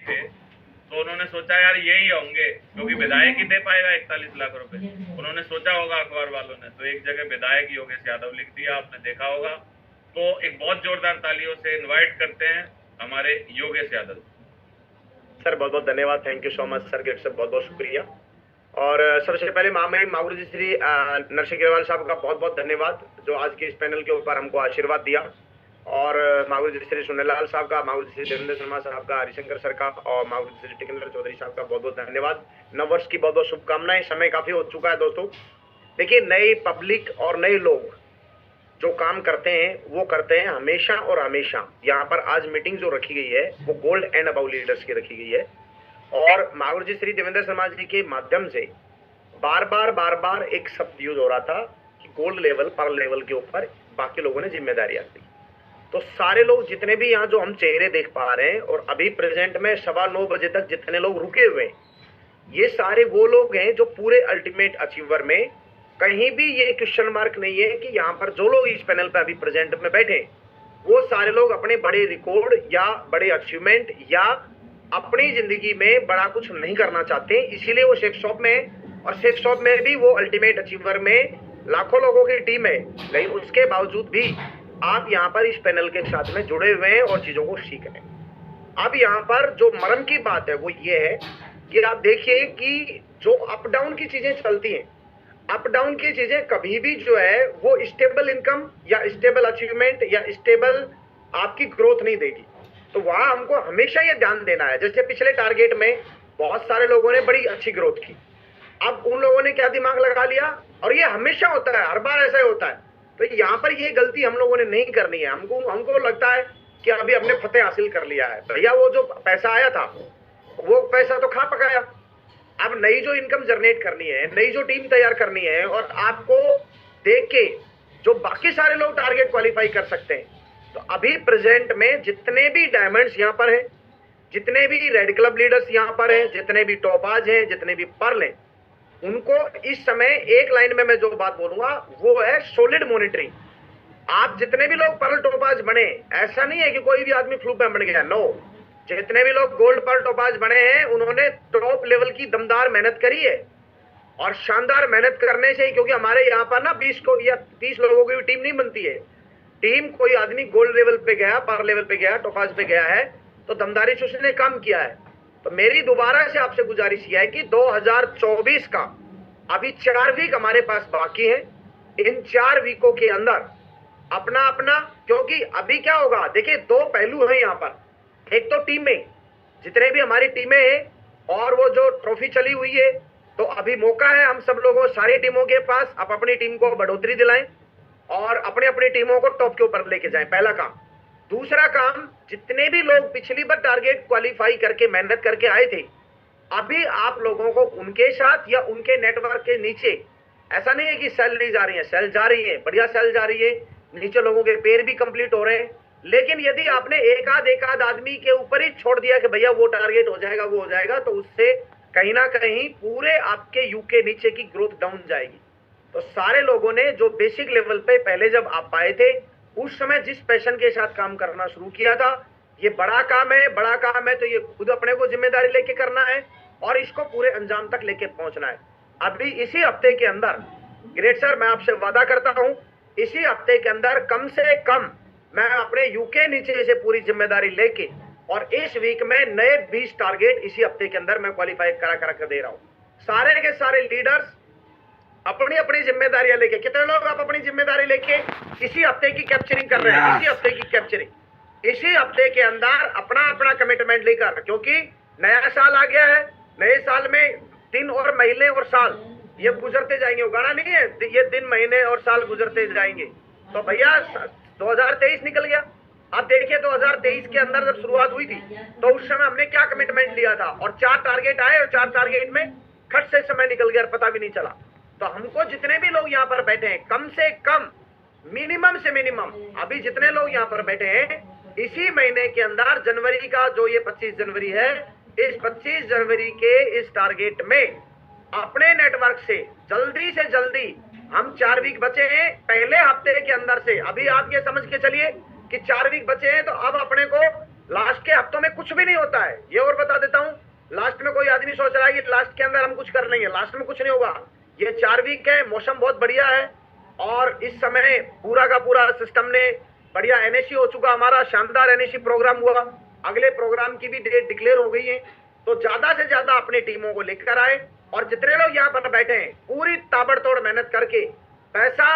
थे तो उन्होंने सोचा यार यही होंगे, क्योंकि विधायक ही दे पाएगा 41 लाख रुपए। उन्होंने सोचा होगा अखबार वालों ने, तो एक जगह विधायक योगेश यादव लिख दिया, आपने देखा होगा। तो एक बहुत जोरदार तालियों से इनवाइट करते हैं हमारे योगेश यादव। सर बहुत बहुत धन्यवाद, thank you so much sir, गेट सर बहुत बहुत शुक्रिया। और सबसे पहले महामहिम मावूर श्री नरसिंह अग्रवाल साहब का बहुत बहुत धन्यवाद, जो आज के इस पैनल के ऊपर हमको आशीर्वाद दिया। और मावूर श्री सुनीलाल साहब का, मावूर श्री देवेंद्र शर्मा साहब का, हरिशंकर सर का और मावूर श्री टिकंदर चौधरी साहब का बहुत बहुत धन्यवाद। नववर्ष की बहुत बहुत शुभकामनाएं। समय काफी हो चुका है दोस्तों। देखिए, नई पब्लिक और नए लोग जो काम करते हैं वो करते हैं हमेशा और हमेशा। यहाँ पर आज मीटिंग जो रखी गई है वो गोल्ड एंड अबव लीडर्स की रखी गई है, और मावूर जी श्री देवेंद्र शर्मा जी के माध्यम से बार बार एक शब्द यूज हो रहा था कि गोल्ड लेवल पर लेवल के ऊपर बाकी लोगों ने जिम्मेदारियां ली। तो सारे लोग जितने भी यहाँ जो हम चेहरे देख पा रहे हैं, और अभी प्रेजेंट में 9:15 बजे तक जितने लोग रुके हुए हैं, ये सारे वो लोग हैं जो पूरे अल्टीमेट अचीवर में कहीं भी ये क्वेश्चन मार्क नहीं है कि यहाँ पर जो लोग इस पैनल पे अभी प्रेजेंट में बैठे वो सारे लोग अपने बड़े रिकॉर्ड या बड़े अचीवमेंट या अपनी जिंदगी में बड़ा कुछ नहीं करना चाहते, इसीलिए वो शेख शॉप में, और शेख शॉप में भी वो अल्टीमेट अचीवर में लाखों लोगों की टीम है। लेकिन उसके बावजूद भी आप यहाँ पर इस पैनल के साथ में जुड़े हुए हैं और चीजों को सीख रहे हैं। अब यहाँ पर जो मर्म की बात है वो ये है कि आप देखिए कि जो अप डाउन की चीजें चलती हैं, अप डाउन की चीजें कभी भी जो है वो स्टेबल इनकम या स्टेबल अचीवमेंट या स्टेबल आपकी ग्रोथ नहीं देगी। तो वहां हमको हमेशा ये ध्यान देना है। जैसे पिछले टारगेट में बहुत सारे लोगों ने बड़ी अच्छी ग्रोथ की, अब उन लोगों ने क्या दिमाग लगा लिया, और ये हमेशा होता है, हर बार ऐसा ही होता है। तो यहाँ पर ये गलती हम लोगों ने नहीं करनी है। हमको लगता है कि अभी हमने फतेह हासिल कर लिया है। भैया वो जो पैसा आया था वो पैसा तो खा पकाया, अब नई जो इनकम जनरेट करनी है, नई जो टीम तैयार करनी है, और आपको देख के जो बाकी सारे लोग टारगेट क्वालिफाई कर सकते हैं। तो अभी प्रेजेंट में जितने भी डायमंड्स यहाँ पर हैं, जितने भी रेड क्लब लीडर्स यहाँ पर हैं, जितने भी टॉपाज हैं, जितने भी पर्ल हैं, उनको इस समय एक लाइन में मैं जो बात बोलूंगा वो है सॉलिड मॉनिटरिंग। आप जितने भी लोग पर्ल टॉपाज बने, ऐसा नहीं है कि कोई भी आदमी फ्लू पे बन गया, नो। जितने भी लोग गोल्ड पर्ल टॉपाज बने हैं उन्होंने टॉप लेवल की दमदार मेहनत करी है, और शानदार मेहनत करने से ही, क्योंकि हमारे यहाँ पर ना 20 को या 30 लोगों की टीम नहीं बनती है। टीम कोई आदमी गोल्ड लेवल पे गया, पर्ल लेवल पे गया, टॉपाज पे गया है तो दमदारी से उसने काम किया है। तो मेरी दोबारा से आपसे गुजारिश यह है कि 2024 का अभी 4 वीक हमारे पास बाकी है। इन 4 वीकों के अंदर अपना अपना, क्योंकि अभी क्या होगा, देखिए 2 पहलू हैं यहाँ पर। एक तो टीमें, जितने भी हमारी टीमें हैं और वो जो ट्रॉफी चली हुई है, तो अभी मौका है हम सब लोगों, सारी टीमों के पास, आप अपनी टीम को बढ़ोतरी दिलाएं और अपनी अपनी टीमों को टॉप के ऊपर लेके जाएं, पहला काम। दूसरा काम, जितने भी लोग पिछली बार टारगेट क्वालिफाई करके मेहनत करके आए थे, अभी आप लोगों को उनके साथ या उनके नेटवर्क के नीचे, ऐसा नहीं है कि सेल नहीं जा रही है, सेल जा रही है, बढ़िया सेल जा रही है, नीचे लोगों के पेड़ भी कंप्लीट हो रहे हैं। लेकिन यदि आपने एक आध आदमी के ऊपर ही छोड़ दिया कि भैया वो टारगेट हो जाएगा, वो हो जाएगा, तो उससे कहीं ना कहीं पूरे आपके यू के नीचे की ग्रोथ डाउन जाएगी। तो सारे लोगों ने जो बेसिक लेवल पे पहले जब आप आए थे, उस समय जिस पैशन के साथ काम करना शुरू किया था, ये बड़ा काम है, बड़ा काम है, तो ये खुद अपने को जिम्मेदारी लेके करना है और इसको पूरे अंजाम तक लेके पहुंचना है। अभी इसी हफ्ते के अंदर, ग्रेट सर, मैं आपसे वादा करता हूं, इसी हफ्ते के अंदर कम से कम मैं अपने यूके नीचे से पूरी जिम्मेदारी लेके, और इस वीक में नए 20 टारगेट इसी हफ्ते के अंदर मैं क्वालिफाई करा कर दे रहा हूं। सारे के सारे लीडर्स अपनी अपनी जिम्मेदारियां लेके, कितने लोग आप अपनी जिम्मेदारी लेके इसी हफ्ते की कैप्चरिंग कर रहे हैं, इसी हफ्ते की कैप्चरिंग, इसी हफ्ते के अंदर अपना अपना कमिटमेंट लेकर, क्योंकि नया साल आ गया है। नए साल में दिन और महीने और साल ये गुजरते जाएंगे, गाना नहीं है, ये दिन महीने और साल गुजरते जाएंगे। तो भैया 2023 निकल गया। अब देखिए 2023 के अंदर जब शुरुआत हुई थी तो उस समय हमने क्या कमिटमेंट लिया था, और 4 टारगेट आए और 4 टारगेट में खट से समय निकल गया और पता भी नहीं चला। तो हमको जितने भी लोग यहाँ पर बैठे हैं, कम से कम मिनिमम से मिनिमम, अभी जितने लोग यहाँ पर बैठे हैं, इसी महीने के अंदर जनवरी का जो ये 25 जनवरी है, इस 25 जनवरी के इस टारगेट में अपने नेटवर्क से जल्दी हम 4 वीक बचे हैं पहले हफ्ते के अंदर से। अभी आप ये समझ के चलिए कि 4 वीक बचे हैं, तो अब अपने को लास्ट के हफ्तों में कुछ भी नहीं होता है, ये और बता आदमी सोच रहा है कि लास्ट के अंदर हम कुछ कर लेंगे, लास्ट में कुछ नहीं होगा। ये 4 वीक है, मौसम बहुत बढ़िया है और इस समय पूरा का पूरा सिस्टम ने बढ़िया एनएसी हो चुका, हमारा शानदार एनएसी प्रोग्राम हुआ, अगले प्रोग्राम की भी डेट डिक्लेयर हो गई है। तो ज्यादा से ज्यादा अपनी टीमों को लेकर आए और जितने लोग यहाँ पर बैठे हैं पूरी ताबड़तोड़ मेहनत करके पैसा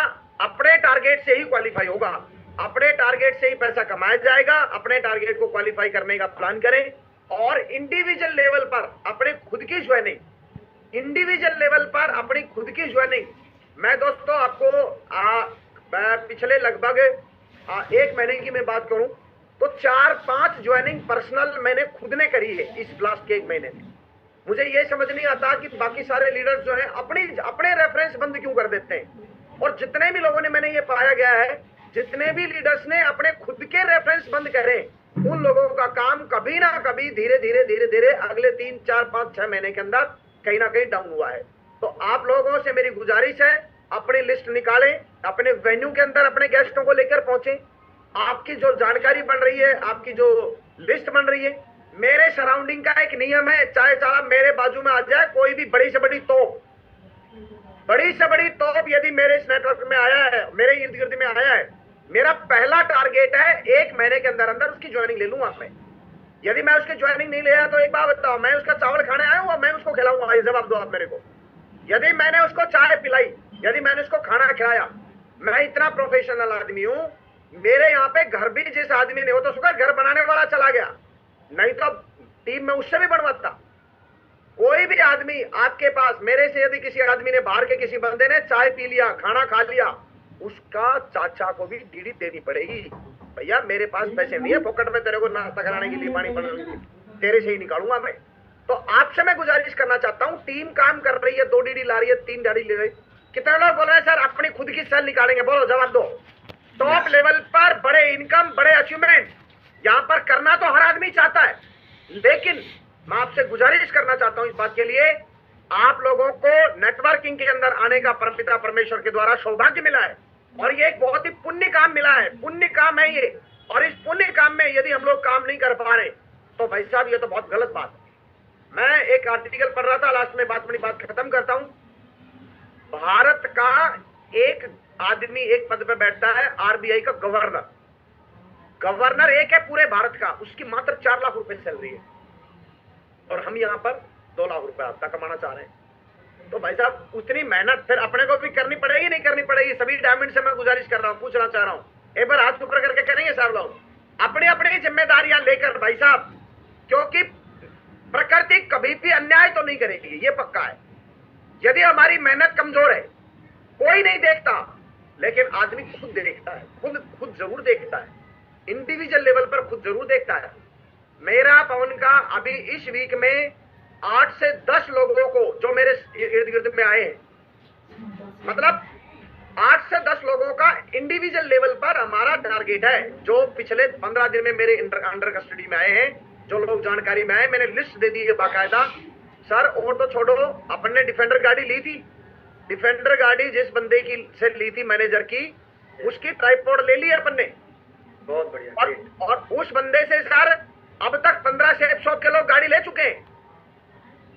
अपने टारगेट से ही क्वालिफाई होगा, अपने टारगेट से ही पैसा कमाया जाएगा। अपने टारगेट को क्वालिफाई करने का प्लान करें और इंडिविजुअल लेवल पर अपने खुद की ज्वाइनिंग, इंडिविजुअल लेवल पर अपनी खुद की ज्वाइनिंग। मैं दोस्तों आपको पिछले लगभग 1 महीने की मैं बात करूं तो 4-5 ज्वाइनिंग पर्सनल मैंने खुद ने करी है इस लास्ट के 1 महीने में। मुझे ये समझ नहीं आता कि बाकी सारे लीडर्स जो हैं अपने रेफरेंस बंद क्यों कर देते हैं। और जितने भी लोगों ने, मैंने ये पाया गया है, जितने भी लीडर्स ने अपने खुद के रेफरेंस बंद करे उन लोगों का काम कभी ना कभी धीरे धीरे अगले 3, 4, 5, 6 महीने के अंदर कहीं ना कहीं डाउन हुआ है। तो आप लोगों से मेरी गुजारिश है, अपनी लिस्ट निकालें, अपने वेन्यू के अंदर अपने गेस्टों को लेकर पहुंचे। आपकी जो जानकारी बन रही है, आपकी जो लिस्ट बन रही है, मेरे सराउंडिंग का एक नियम है, चाहे साहब मेरे बाजू में आ जाए कोई भी बड़ी से बड़ी तोप यदि मेरे इस नेटवर्क में आया है, मेरे इर्द गिर्द में आया है, मेरा पहला टारगेट है 1 महीने के अंदर अंदर उसकी ज्वाइनिंग ले लूंगा मैं। यदि मैं उसकी ज्वाइनिंग नहीं ले आया तो एक बात बताओ, मैं उसका चावल खाने आया हूँ, मैं उसको खिलाऊंगा, ये जवाब दो आप मेरे को। यदि मैंने उसको चाय पिलाई, यदि मैंने उसको खाना खिलाया, मैं इतना प्रोफेशनल आदमी हूँ, मेरे यहाँ पे घर भी जिस आदमी ने, वो तो शुक्र घर बनाने वाला चला गया, नहीं तो टीम में उससे भी बढ़वाता। कोई भी आदमी आपके पास, मेरे से यदि किसी आदमी ने, बाहर के किसी बंदे ने चाय पी लिया, खाना खा लिया, उसका चाचा को भी डीडी देनी पड़ेगी। भैया मेरे पास पैसे नहीं है फोकट में तेरे को नाश्ता कराने के लिए, पानी बनाने के लिए, तेरे से ही निकालूंगा मैं। तो आपसे मैं गुजारिश करना चाहता हूँ, टीम काम कर रही है, 2 डीडी ला रही है, 3 डीडी ले रही है, कितने लोग बोल रहे हैं सर अपनी खुद की सेल निकालेंगे, बोलो जवाब दो। टॉप लेवल पर बड़े इनकम, बड़े अचीवमेंट यहाँ पर करना तो हर आदमी चाहता है, लेकिन मैं आपसे गुजारिश करना चाहता हूं इस बात के लिए, आप लोगों को नेटवर्किंग के अंदर आने का परमपिता परमेश्वर के द्वारा सौभाग्य मिला है और ये एक बहुत ही पुण्य काम मिला है, पुण्य काम है ये। और इस पुण्य काम में यदि हम लोग काम नहीं कर पा रहे तो भाई साहब ये तो बहुत गलत बात है। मैं एक आर्टिकल पढ़ रहा था, लास्ट में अपनी बात खत्म करता हूं। भारत का एक आदमी एक पद पर बैठता है, आरबीआई का गवर्नर, गवर्नर एक है पूरे भारत का, उसकी मात्र 4 लाख रुपए सैलरी है और हम यहाँ पर 2 लाख रुपए हफ्ता कमाना चाह रहे हैं। तो भाई साहब उतनी मेहनत फिर अपने को भी करनी पड़ेगी, नहीं करनी पड़ेगी? सभी डायमंड से मैं गुजारिश कर रहा हूँ, पूछना चाह रहा हूँ, एक बार हाथ ऊपर करके करेंगे साहब लोग अपनी अपनी जिम्मेदारियां लेकर भाई साहब, क्योंकि प्रकृति कभी भी अन्याय तो नहीं करेगी, ये पक्का है। यदि हमारी मेहनत कमजोर है, कोई नहीं देखता, लेकिन आदमी खुद देखता है, खुद जरूर देखता है, इंडिविजुअल लेवल पर खुद जरूर देखता है। मेरा पवन का अभी इस वीक में 8 से 10 लोगों को जो मेरे इर्द गिर्द में आए हैं, मतलब 8 से 10 लोगों का इंडिविजुअल लेवल पर हमारा टारगेट है, जो पिछले 15 दिन में मेरे अंडर कस्टडी में आए हैं, जो लोग जानकारी में आए, मैंने लिस्ट दे दी है बाकायदा। सर और तो छोड़ो, अपन ने डिफेंडर गाड़ी ली थी, डिफेंडर गाड़ी जिस बंदे की से ली थी मैनेजर की, उसकी ट्राइपॉड ले ली अपन ने, बहुत बढ़िया। और उस बंदे से सर अब तक 15 से 100 के लोग गाड़ी ले चुके हैं।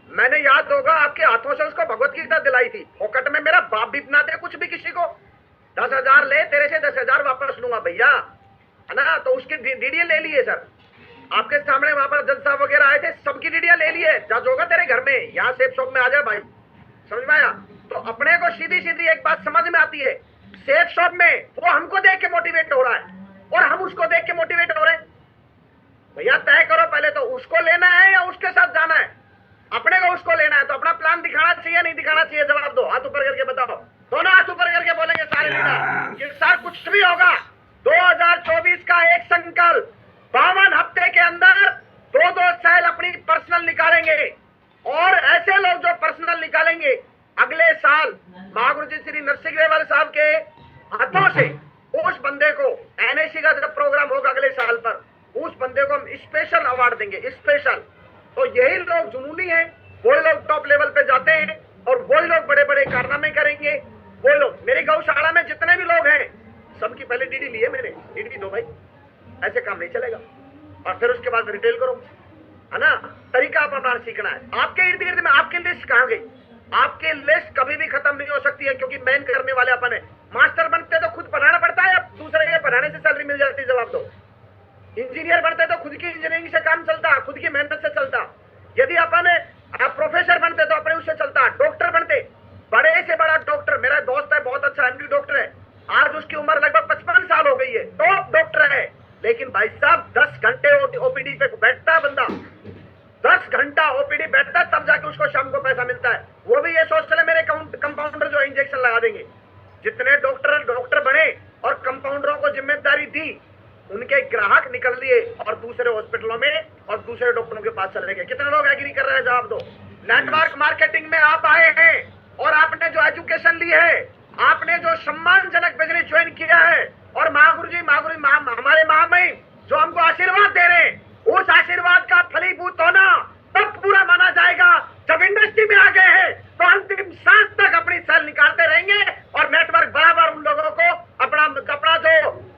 मैंने याद होगा आपके हाथों से उसको भगवत गीता दिलाई थी, फोकट में मेरा बाप भी ना दे कुछ भी किसी को, 10,000 ले, तेरे से 10,000 वापस लूंगा भैया, है ना। तो उसकी डीडीए ले लिए सर, आपके सामने वहां पर जज साहब वगैरह आए थे, सबकी डीडीए ले लिए। जज होगा तेरे घर में, यहाँ सेफ शॉप में आ जाए भाई, समझ में आया? तो अपने को सीधी सीधी एक बात समझ में आती है, सेफ शॉप में वो हमको देख के मोटिवेट हो रहा है और हम उसको देख के मोटिवेट हो रहे हैं। भैया तय करो पहले, तो उसको लेना है या उसके साथ जाना है? अपने को उसको लेना है तो अपना प्लान दिखाना चाहिए, नहीं दिखाना चाहिए? जवाब दो, हाथ ऊपर करके बताओ। दोनों हाथ ऊपर करके बोलेंगे सारे लीडर कि सर कुछ भी होगा, 2024 का एक संकल्प, 52 हफ्ते के अंदर 2-2 सेल अपनी पर्सनल निकालेंगे। और ऐसे लोग जो पर्सनल निकालेंगे, अगले साल महागुरु जी श्री नरसिंह ग्रेवाल साहब के हाथों से उस बंदे को, एनएसी का जब प्रोग्राम होगा अगले साल पर, उस बंदे को हम स्पेशल अवार्ड देंगे, स्पेशल। तो यही लोग जुनूनी हैं, वही लोग टॉप लेवल पे जाते हैं और वही लोग बड़े बड़े कारनामे करेंगे। वो लोग, मेरी गौशाला में जितने भी लोग हैं, सबकी पहले डीडी लिए मैंने, डीडी दो भाई, ऐसे काम नहीं चलेगा। और फिर उसके बाद रिटेल करो, है ना। तरीका पढ़ना सीखना है। आपके इर्द गिर्द में आपकी लिस्ट कहाँ गई? आपकी लिस्ट कभी भी खत्म नहीं हो सकती है, क्योंकि मेन करने वाले अपन है। मास्टर बनते तो खुद पढ़ाना पड़ता है या दूसरे के पढ़ाने से सैलरी मिल जाती है? जवाब दो। इंजीनियर बनते तो खुद की इंजीनियरिंग से काम चलता, खुद की मेहनत से चलता। यदि अपन प्रोफेसर बनते तो अपने उससे चलता। डॉक्टर बनते, बड़े से बड़ा डॉक्टर, मेरा दोस्त है बहुत अच्छा एमडी डॉक्टर है, आज उसकी उम्र लगभग 55 साल हो गई है, टॉप डॉक्टर है, लेकिन भाई साहब 10 घंटे ओपीडी पे बैठता है बंदा, 10 घंटा ओपीडी बैठता है, तब जाके उसको शाम को पैसा मिलता है। वो भी ये सोच ले मेरे कंपाउंडर जो इंजेक्शन लगा देंगे। जितने डॉक्टर बने और कंपाउंडरों को जिम्मेदारी दी, उनके ग्राहक निकल लिए और दूसरे हॉस्पिटलों में और दूसरे डॉक्टरों के पास चले गए। कितने लोग एग्री कर रहे हैं? जवाब दो। नेटवर्क मार्केटिंग में आप आए हैं और आपने जो एजुकेशन ली है, आपने जो सम्मानजनक बिजनेस ज्वाइन किया है, और महागुरु जी हमारे महामहिम जो हमको आशीर्वाद दे रहे हैं, उस आशीर्वाद का फलीभूत होना तब पूरा माना जाएगा जब इंडस्ट्री में आ गए हैं तो अंतिम सांस तक अपनी सेल निकालते रहेंगे और नेटवर्क बराबर उन लोगों को अपना जो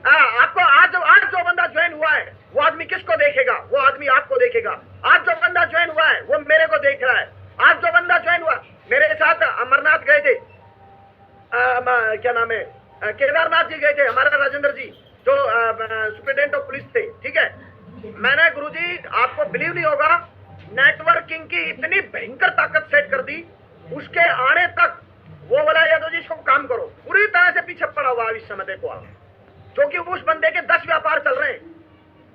आपको आज जो बंदा ज्वाइन हुआ है वो आदमी किसको देखेगा? वो आदमी आपको देखेगा। आज जो बंदा ज्वाइन हुआ है वो मेरे को देख रहा है। आज जो बंदा ज्वाइन हुआ, मेरे साथ अमरनाथ गए थे, क्या नाम है, केदारनाथ जी गए थे, हमारा राजेंद्र जी जो सुप्रिटेंडेंट ऑफ पुलिस थे, ठीक है। मैंने गुरुजी आपको बिलीव नहीं होगा, नेटवर्किंग की इतनी भयंकर ताकत सेट कर दी, उसके आने तक वो बोला यादव जी इसको काम करो, पूरी तरह से पीछे पड़ा हुआ इस समय देखो आप, जो कि उस बंदे के 10 व्यापार चल रहे हैं,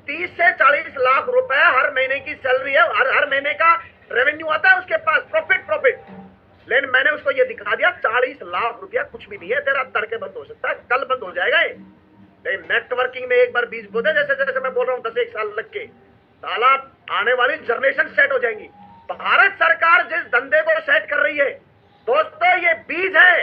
30 से 40 लाख रुपए हर महीने की सैलरी है, हर महीने का रेवेन्यू आता है उसके पास, प्रॉफिट। लेकिन मैंने उसको ये दिखा दिया 40 लाख रुपया कुछ भी नहीं है, तेरा तड़के बंद हो सकता है, कल बंद हो जाएगा ये। लेकिन नेटवर्किंग में एक बार बीज बोते, जैसे मैं बोल रहा हूँ 10-1 साल लग के, साला आने वाली जनरेशन सेट हो जाएंगी। भारत सरकार जिस धंधे को सेट कर रही है दोस्तों, ये बीज है,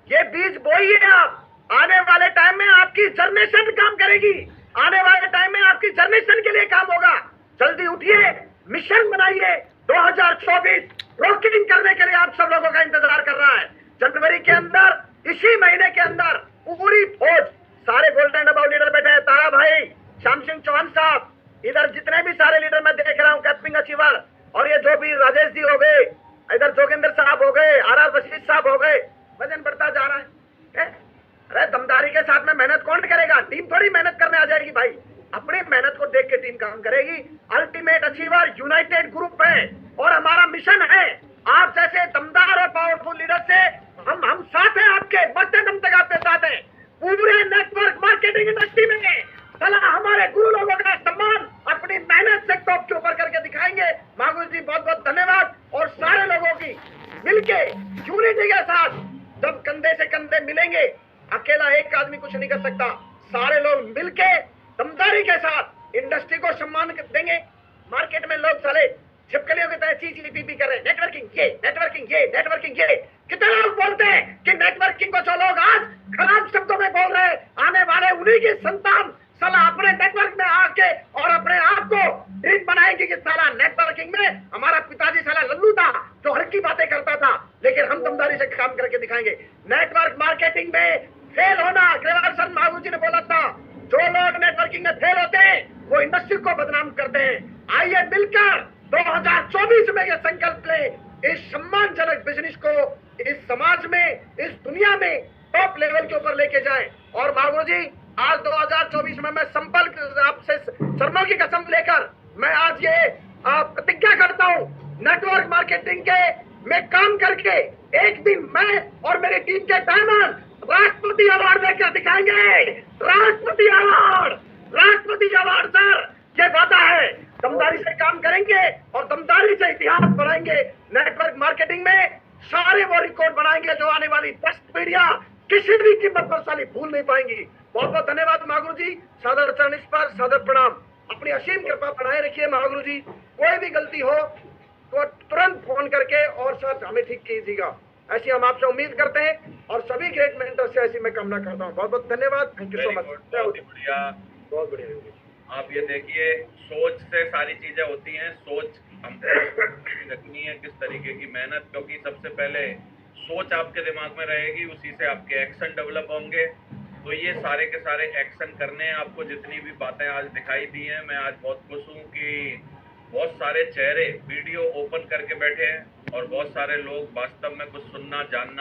ये बीज बोइए आप, आने वाले टाइम में आपकी जनरेशन काम करेगी, आने वाले टाइम में आपकी जनरेशन के लिए काम होगा। जल्दी उठिए, मिशन बनाइए। 2024 रॉकेटिंग करने के लिए आप सब लोगों का इंतजार कर रहा है। जनवरी के अंदर, इसी महीने के अंदर पूरी फौज, सारे गोल्डन अबाउट लीडर बैठे हैं, तारा भाई, श्याम सिंह चौहान साहब, इधर जितने भी सारे लीडर मैं देख रहा हूँ, कैप्टन अचीवर, और ये जो भी राजेश जी हो गए, इधर जोगिंदर साहब हो गए, आर बशीर साहब हो गए, वजन बढ़ता जा रहा है। अरे दमदारी के साथ में मेहनत कौन करेगा? टीम थोड़ी मेहनत करने आ जाएगी भाई, अपनी मेहनत को देख के टीम काम करेगी। अल्टीमेट अचीवर यूनाइटेड ग्रुप है और हमारा मिशन है, आप जैसे दमदार और पावरफुल लीडर से हम साथ हैं, आपके मरते दम तक आपके साथ हैं। पूरे नेटवर्क मार्केटिंग इंडस्ट्री में चला हमारे गुरु लोगों का सम्मान अपनी मेहनत से टॉप के ऊपर करके दिखाएंगे। महागुरु जी बहुत बहुत धन्यवाद। और सारे लोगों की मिलके यूनिटी के साथ जब कंधे से कंधे मिलेंगे, अकेला एक आदमी कुछ नहीं कर सकता, सारे लोग मिलके दमदारी के साथ इंडस्ट्री को सम्मान देंगे। मार्केट में लोग चले छिपकलियों की तरह चीज पी कर रहे हैं, नेटवर्किंग ये। कितने लोग बोलते हैं कि नेटवर्किंग को जो लोग आज खराब शब्दों में बोल रहे हैं, आने वाले उन्हीं की संतान साला अपने नेटवर्क में आके और अपने आप को ड्रीम बनाएंगे कि साला नेटवर्किंग में हमारा पिताजी साला लल्लू था जो हल्की बातें करता था, लेकिन हम दमदारी से काम करके दिखाएंगे। नेटवर्क मार्केटिंग में फेल होना, ग्रेवाल सर महागुरु जी ने बोला था, जो लोग नेटवर्किंग में फेल होते हैं वो इंडस्ट्री को बदनाम करते हैं। आइए मिलकर 2024 में ये संकल्प ले, इस सम्मानजनक बिजनेस को इस समाज में, इस दुनिया में टॉप लेवल के ऊपर लेके जाएं। और महागुरु जी आज 2024 में मैं संपर्क आपसे शर्मा की कसम लेकर मैं आज ये प्रतिज्ञा करता हूँ, नेटवर्क मार्केटिंग के में काम करके एक दिन मैं और मेरी टीम के डायमंड राष्ट्रपति अवार्ड लेकर दिखाएंगे। राष्ट्रपति अवार्ड सर, ये वादा है, दमदारी से काम करेंगे और दमदारी से इतिहास बनाएंगे। नेटवर्क मार्केटिंग में सारे वो रिकॉर्ड बनाएंगे जो आने वाली 10 पीढ़ियां किसी भी कीमत पर साली भूल नहीं पाएंगी। बहुत बहुत धन्यवाद महागुरु जी, सादर चरण पर सादर प्रणाम। अपनी असीम कृपा बनाए रखिए महागुरु जी, कोई भी गलती हो तो तुरंत फोन करके और साथ हमें ठीक कीजिएगा, ऐसी हम आपसे उम्मीद करते हैं और सभी ग्रेट मेंटर से ऐसी मैं कामना करता हूँ। बहुत बहुत धन्यवाद, थैंक यू सो मच। बहुत बढ़िया। आप ये देखिए, सोच से सारी चीजें होती हैं, सोच हमको रखनी है, किस तरीके की मेहनत, क्योंकि सबसे पहले सोच आपके दिमाग में रहेगी, उसी से आपके एक्शन डेवलप होंगे। तो ये सारे के सारे एक्शन करने हैं आपको। जितनी भी बातें आज दिखाई दी हैं, मैं आज बहुत खुश हूँ कि बहुत सारे चेहरे वीडियो ओपन करके बैठे हैं और बहुत सारे लोग वास्तव में कुछ सुनना जानना